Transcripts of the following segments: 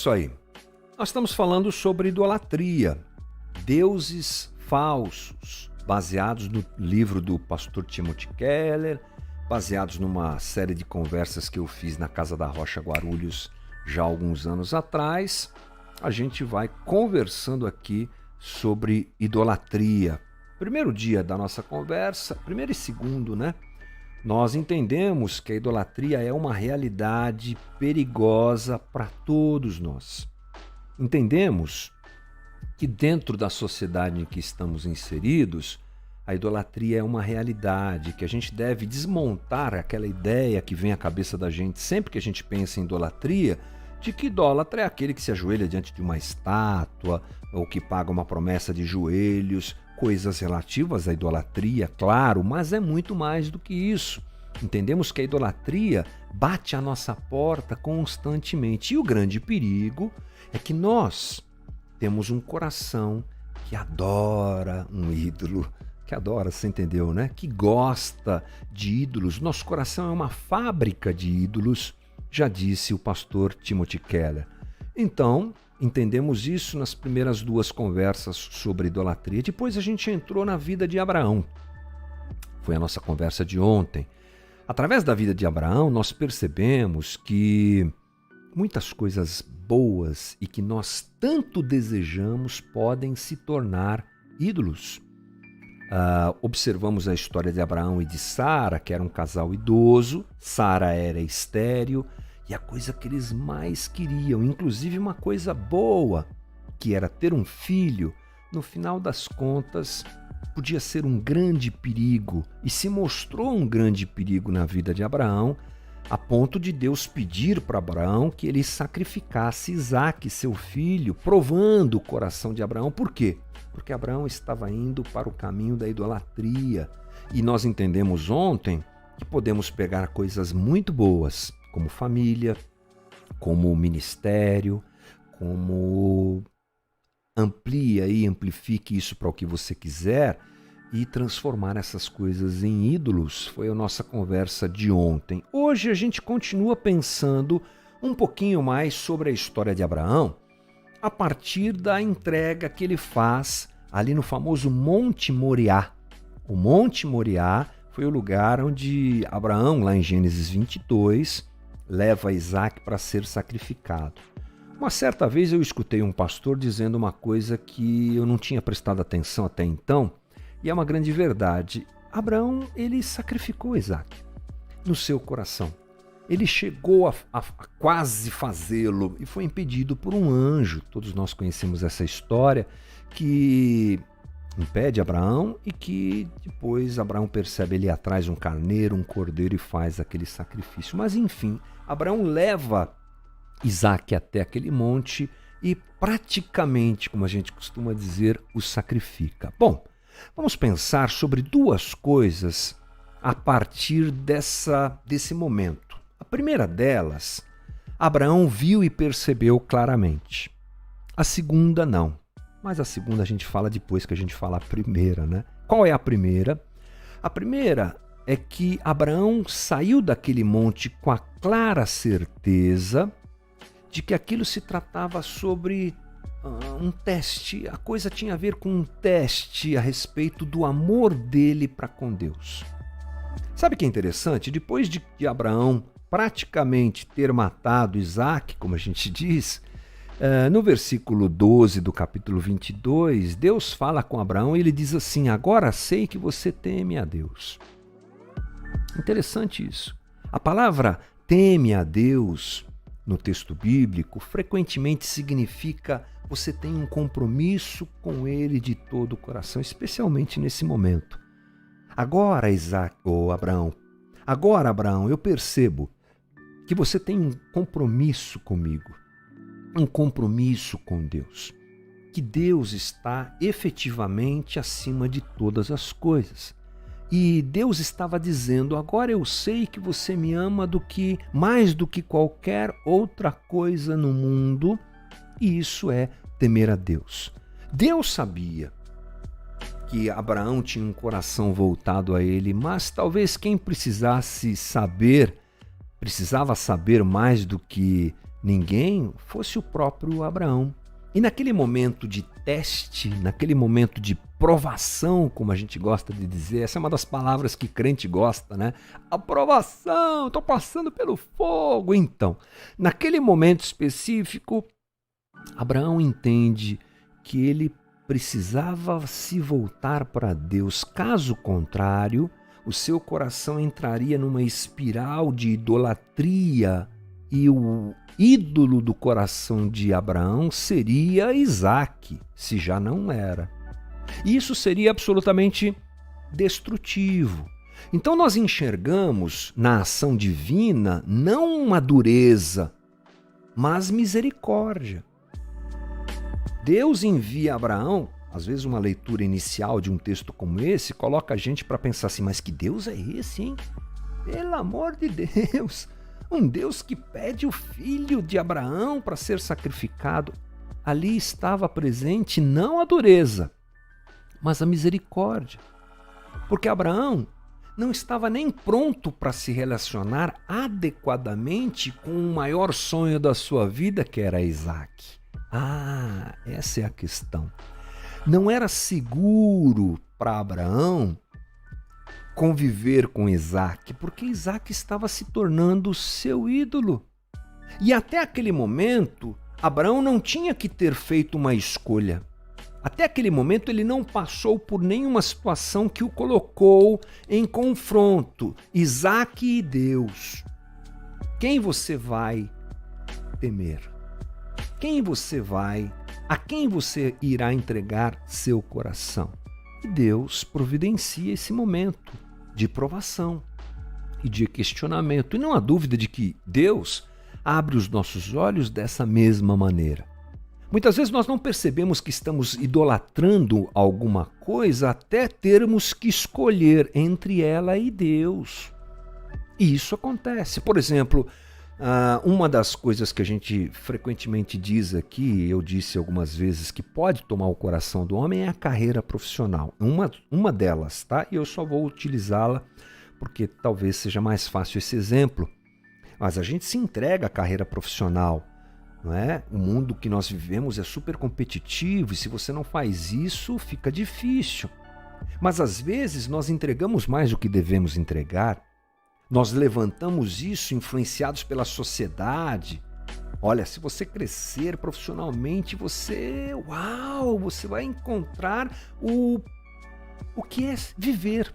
Isso aí. Nós estamos falando sobre idolatria, deuses falsos, baseados no livro do pastor Timothy Keller, baseados numa série de conversas que eu fiz na Casa da Rocha Guarulhos já há alguns anos atrás. A gente vai conversando aqui sobre idolatria. Primeiro dia da nossa conversa, primeiro e segundo, né? Nós entendemos que a idolatria é uma realidade perigosa para todos nós. Entendemos que dentro da sociedade em que estamos inseridos, a idolatria é uma realidade, que a gente deve desmontar aquela ideia que vem à cabeça da gente sempre que a gente pensa em idolatria, de que idólatra é aquele que se ajoelha diante de uma estátua ou que paga uma promessa de joelhos, coisas relativas à idolatria, claro, mas é muito mais do que isso. Entendemos que a idolatria bate à nossa porta constantemente e o grande perigo é que nós temos um coração que adora um ídolo, que adora, você entendeu, né? Que gosta de ídolos. Nosso coração é uma fábrica de ídolos, já disse o pastor Timothy Keller. Então, entendemos isso nas primeiras duas conversas sobre idolatria. Depois a gente entrou na vida de Abraão. Foi a nossa conversa de ontem. Através da vida de Abraão, nós percebemos que muitas coisas boas e que nós tanto desejamos podem se tornar ídolos. Observamos a história de Abraão e de Sara, que era um casal idoso. Sara era estéril e a coisa que eles mais queriam, inclusive uma coisa boa, que era ter um filho, no final das contas podia ser um grande perigo e se mostrou um grande perigo na vida de Abraão, a ponto de Deus pedir para Abraão que ele sacrificasse Isaque, seu filho, provando o coração de Abraão. Por quê? Porque Abraão estava indo para o caminho da idolatria. E nós entendemos ontem que podemos pegar coisas muito boas, como família, como ministério, como amplifique isso para o que você quiser e transformar essas coisas em ídolos. Foi a nossa conversa de ontem. Hoje a gente continua pensando um pouquinho mais sobre a história de Abraão a partir da entrega que ele faz ali no famoso Monte Moriá. O Monte Moriá foi o lugar onde Abraão, lá em Gênesis 22, leva Isaque para ser sacrificado. Uma certa vez eu escutei um pastor dizendo uma coisa que eu não tinha prestado atenção até então, e é uma grande verdade. Abraão, ele sacrificou Isaque no seu coração. Ele chegou a quase fazê-lo e foi impedido por um anjo. Todos nós conhecemos essa história, que impede Abraão e que depois Abraão percebe, ele atrás um carneiro, um cordeiro e faz aquele sacrifício. Mas enfim, Abraão leva Isaque até aquele monte e praticamente, como a gente costuma dizer, o sacrifica. Bom, vamos pensar sobre duas coisas a partir desse momento. A primeira delas, Abraão viu e percebeu claramente. A segunda, não. Mas a segunda a gente fala depois que a gente fala a primeira, né? Qual é a primeira? A primeira é que Abraão saiu daquele monte com a clara certeza de que aquilo se tratava sobre um teste. A coisa tinha a ver com um teste a respeito do amor dele para com Deus. Sabe o que é interessante? Depois de Abraão praticamente ter matado Isaque, como a gente diz, no versículo 12 do capítulo 22, Deus fala com Abraão e ele diz assim: agora sei que você teme a Deus. Interessante isso. A palavra teme a Deus no texto bíblico frequentemente significa você tem um compromisso com Ele de todo o coração, especialmente nesse momento. Agora, Abraão, eu percebo que você tem um compromisso comigo, um compromisso com Deus, que Deus está efetivamente acima de todas as coisas. E Deus estava dizendo: agora eu sei que você me ama mais do que qualquer outra coisa no mundo, e isso é temer a Deus. Deus sabia que Abraão tinha um coração voltado a ele, mas talvez quem precisava saber mais do que ninguém fosse o próprio Abraão. E naquele momento de teste, naquele momento de provação, como a gente gosta de dizer, essa é uma das palavras que crente gosta, né? Aprovação, estou passando pelo fogo. Então, naquele momento específico, Abraão entende que ele precisava se voltar para Deus. Caso contrário, o seu coração entraria numa espiral de idolatria e o ídolo do coração de Abraão seria Isaque, se já não era. E isso seria absolutamente destrutivo. Então nós enxergamos na ação divina não uma dureza, mas misericórdia. Deus envia a Abraão, às vezes uma leitura inicial de um texto como esse, coloca a gente para pensar assim, mas que Deus é esse, hein? Pelo amor de Deus! Um Deus que pede o filho de Abraão para ser sacrificado. Ali estava presente não a dureza, mas a misericórdia. Porque Abraão não estava nem pronto para se relacionar adequadamente com o maior sonho da sua vida, que era Isaque. Ah, essa é a questão. Não era seguro para Abraão conviver com Isaque, porque Isaque estava se tornando seu ídolo. E até aquele momento, Abraão não tinha que ter feito uma escolha. Até aquele momento ele não passou por nenhuma situação que o colocou em confronto. Isaque e Deus. Quem você vai temer? A quem você irá entregar seu coração? E Deus providencia esse momento de provação e de questionamento. E não há dúvida de que Deus abre os nossos olhos dessa mesma maneira. Muitas vezes nós não percebemos que estamos idolatrando alguma coisa até termos que escolher entre ela e Deus. E isso acontece. Por exemplo, uma das coisas que a gente frequentemente diz aqui, eu disse algumas vezes, que pode tomar o coração do homem é a carreira profissional. Uma delas, tá? E eu só vou utilizá-la porque talvez seja mais fácil esse exemplo. Mas a gente se entrega à carreira profissional, não é? O mundo que nós vivemos é super competitivo e se você não faz isso, fica difícil. Mas às vezes nós entregamos mais do que devemos entregar. Nós levantamos isso influenciados pela sociedade. Olha, se você crescer profissionalmente, você vai encontrar o que é viver.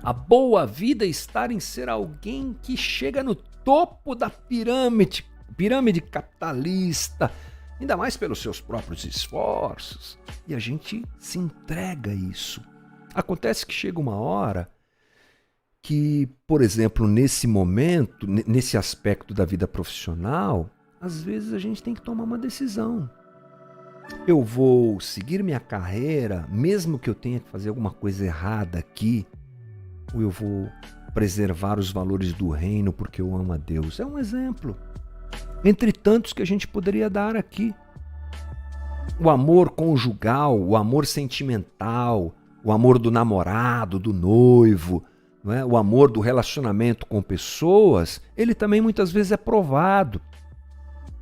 A boa vida está em ser alguém que chega no topo da pirâmide capitalista, ainda mais pelos seus próprios esforços. E a gente se entrega a isso. Acontece que chega uma hora que, por exemplo, nesse momento, nesse aspecto da vida profissional, às vezes a gente tem que tomar uma decisão. Eu vou seguir minha carreira, mesmo que eu tenha que fazer alguma coisa errada aqui, ou eu vou preservar os valores do reino porque eu amo a Deus. É um exemplo, entre tantos que a gente poderia dar aqui. O amor conjugal, o amor sentimental, o amor do namorado, do noivo, não é? O amor do relacionamento com pessoas, ele também muitas vezes é provado.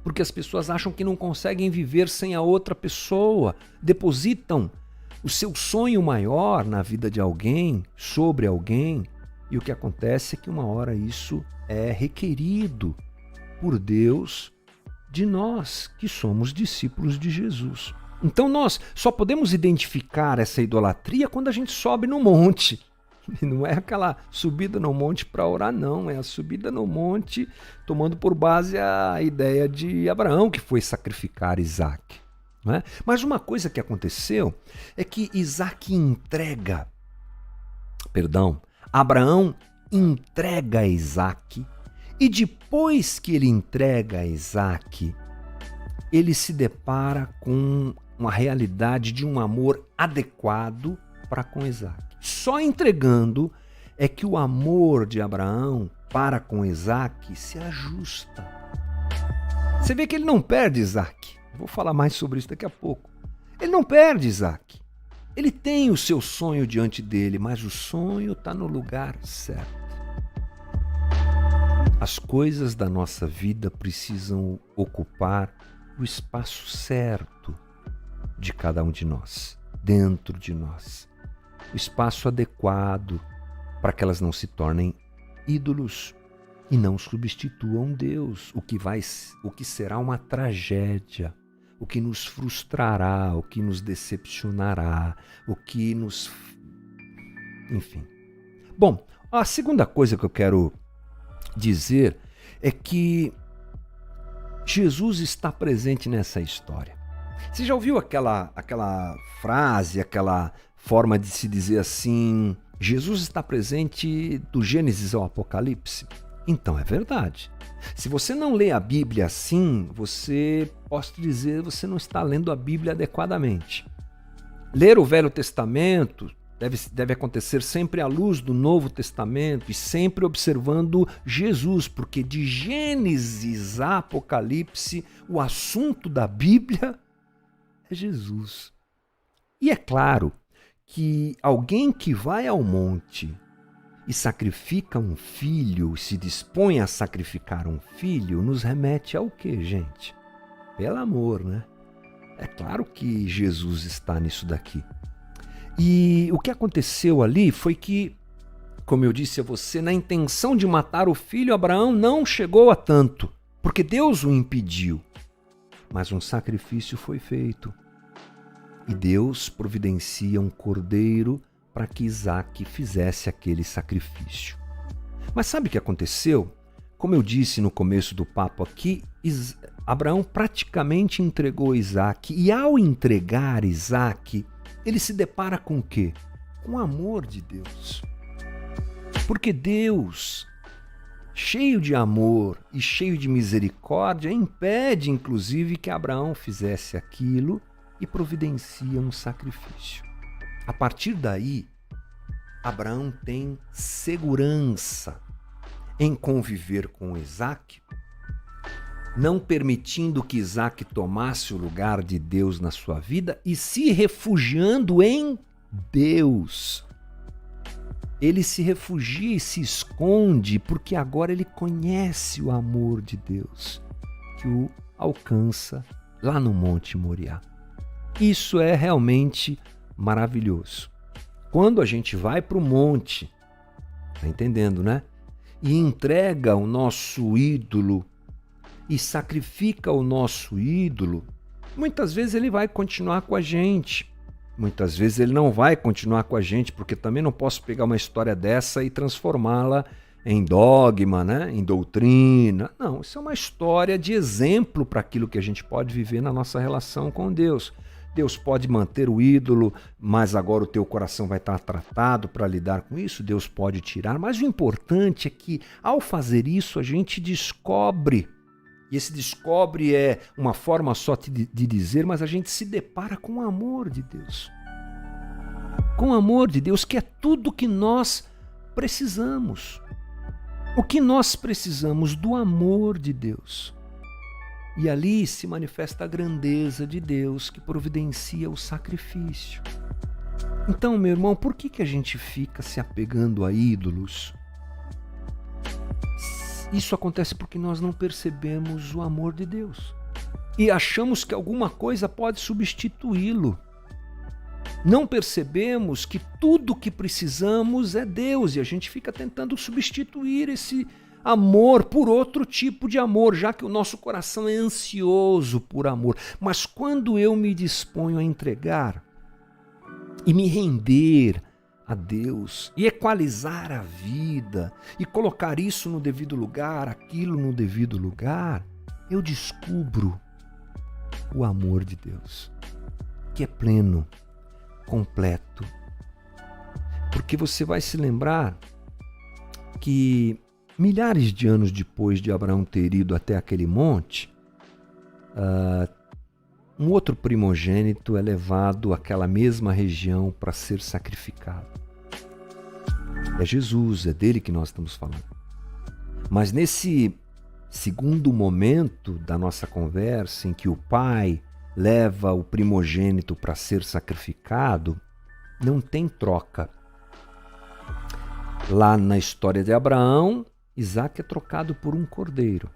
Porque as pessoas acham que não conseguem viver sem a outra pessoa. Depositam o seu sonho maior na vida de alguém, sobre alguém. E o que acontece é que uma hora isso é requerido por Deus de nós, que somos discípulos de Jesus. Então nós só podemos identificar essa idolatria quando a gente sobe no monte. E não é aquela subida no monte para orar, não. É a subida no monte tomando por base a ideia de Abraão, que foi sacrificar Isaque. Não é? Mas uma coisa que aconteceu é que Abraão entrega Isaque, e depois que ele entrega Isaque, ele se depara com uma realidade de um amor adequado para com Isaque. Só entregando é que o amor de Abraão para com Isaque se ajusta. Você vê que ele não perde Isaque. Vou falar mais sobre isso daqui a pouco. Ele não perde Isaque. Ele tem o seu sonho diante dele, mas o sonho está no lugar certo. As coisas da nossa vida precisam ocupar o espaço certo de cada um de nós, dentro de nós. O espaço adequado para que elas não se tornem ídolos e não substituam Deus, o que será uma tragédia, o que nos frustrará, o que nos decepcionará, o que nos... Enfim. Bom, a segunda coisa que eu quero dizer é que Jesus está presente nessa história. Você já ouviu aquela frase, aquela forma de se dizer assim, Jesus está presente do Gênesis ao Apocalipse? Então é verdade. Se você não lê a Bíblia assim, posso te dizer, você não está lendo a Bíblia adequadamente. Ler o Velho Testamento deve acontecer sempre à luz do Novo Testamento e sempre observando Jesus, porque de Gênesis a Apocalipse, o assunto da Bíblia é Jesus. E é claro que alguém que vai ao monte e sacrifica um filho, se dispõe a sacrificar um filho, nos remete ao quê, gente? Pelo amor, né? É claro que Jesus está nisso daqui. E o que aconteceu ali foi que, como eu disse a você, na intenção de matar o filho, Abraão não chegou a tanto, porque Deus o impediu. Mas um sacrifício foi feito. E Deus providencia um cordeiro para que Isaac fizesse aquele sacrifício. Mas sabe o que aconteceu? Como eu disse no começo do papo aqui, Abraão praticamente entregou Isaac. E ao entregar Isaac, ele se depara com o quê? Com o amor de Deus. Porque Deus, cheio de amor e cheio de misericórdia, impede inclusive que Abraão fizesse aquilo e providencia um sacrifício. A partir daí, Abraão tem segurança em conviver com Isaac, não permitindo que Isaac tomasse o lugar de Deus na sua vida e se refugiando em Deus. Ele se refugia e se esconde porque agora ele conhece o amor de Deus que o alcança lá no Monte Moriá. Isso é realmente maravilhoso. Quando a gente vai para o monte, tá entendendo, né? E entrega o nosso ídolo e sacrifica o nosso ídolo, muitas vezes ele vai continuar com a gente. Muitas vezes ele não vai continuar com a gente, porque também não posso pegar uma história dessa e transformá-la em dogma, né? Em doutrina. Não, isso é uma história de exemplo para aquilo que a gente pode viver na nossa relação com Deus. Deus pode manter o ídolo, mas agora o teu coração vai estar tratado para lidar com isso. Deus pode tirar, mas o importante é que ao fazer isso a gente descobre, e esse descobre é uma forma só de dizer, mas a gente se depara com o amor de Deus. Com o amor de Deus, que é tudo que nós precisamos. O que nós precisamos? Do amor de Deus. E ali se manifesta a grandeza de Deus que providencia o sacrifício. Então, meu irmão, por que a gente fica se apegando a ídolos? Isso acontece porque nós não percebemos o amor de Deus. E achamos que alguma coisa pode substituí-lo. Não percebemos que tudo que precisamos é Deus e a gente fica tentando substituir esse amor por outro tipo de amor, já que o nosso coração é ansioso por amor. Mas quando eu me disponho a entregar e me render a Deus e equalizar a vida e colocar isso no devido lugar, aquilo no devido lugar, eu descubro o amor de Deus, que é pleno, completo. Porque você vai se lembrar que milhares de anos depois de Abraão ter ido até aquele monte, um outro primogênito é levado àquela mesma região para ser sacrificado. É Jesus, é dele que nós estamos falando. Mas nesse segundo momento da nossa conversa, em que o pai leva o primogênito para ser sacrificado, não tem troca. Lá na história de Abraão, Isaac é trocado por um cordeiro.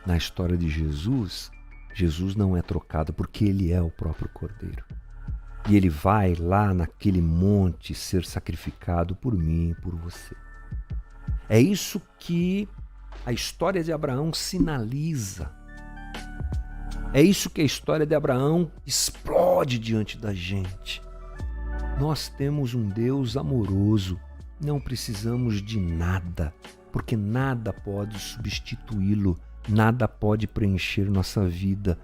Na história de Jesus, Jesus não é trocado porque ele é o próprio cordeiro. E ele vai lá naquele monte ser sacrificado por mim e por você. É isso que a história de Abraão sinaliza. É isso que a história de Abraão explode diante da gente. Nós temos um Deus amoroso, não precisamos de nada, porque nada pode substituí-lo, nada pode preencher nossa vida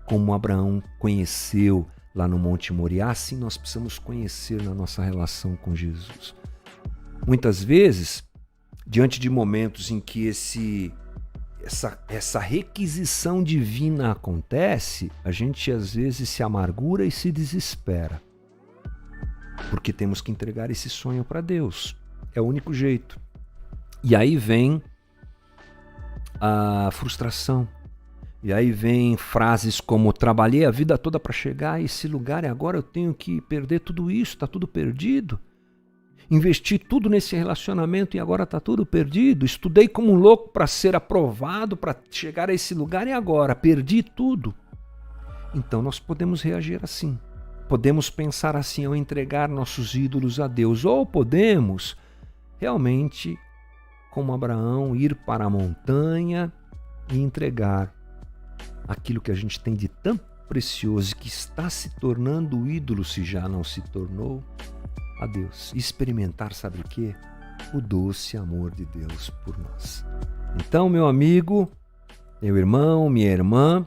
como Abraão conheceu lá no Monte Moriá, assim nós precisamos conhecer na nossa relação com Jesus. Muitas vezes, diante de momentos em que essa requisição divina acontece, a gente às vezes se amargura e se desespera. Porque temos que entregar esse sonho para Deus. É o único jeito. E aí vem a frustração. E aí vem frases como: trabalhei a vida toda para chegar a esse lugar e agora eu tenho que perder tudo isso, está tudo perdido. Investi tudo nesse relacionamento e agora está tudo perdido. Estudei como um louco para ser aprovado, para chegar a esse lugar e agora perdi tudo. Então nós podemos reagir assim. Podemos pensar assim ao entregar nossos ídolos a Deus. Ou podemos realmente, como Abraão, ir para a montanha e entregar aquilo que a gente tem de tão precioso, que está se tornando ídolo, se já não se tornou, a Deus. E experimentar, sabe o quê? O doce amor de Deus por nós. Então, meu amigo, meu irmão, minha irmã,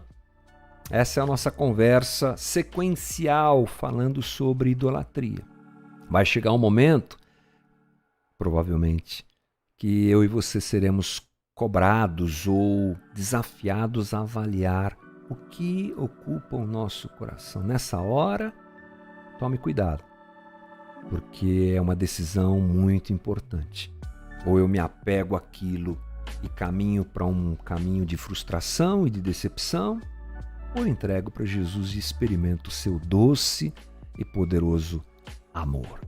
essa é a nossa conversa sequencial falando sobre idolatria. Vai chegar um momento, provavelmente, que eu e você seremos cobrados ou desafiados a avaliar o que ocupa o nosso coração. Nessa hora, tome cuidado, porque é uma decisão muito importante. Ou eu me apego àquilo e caminho para um caminho de frustração e de decepção, ou entrego para Jesus e experimento o seu doce e poderoso amor.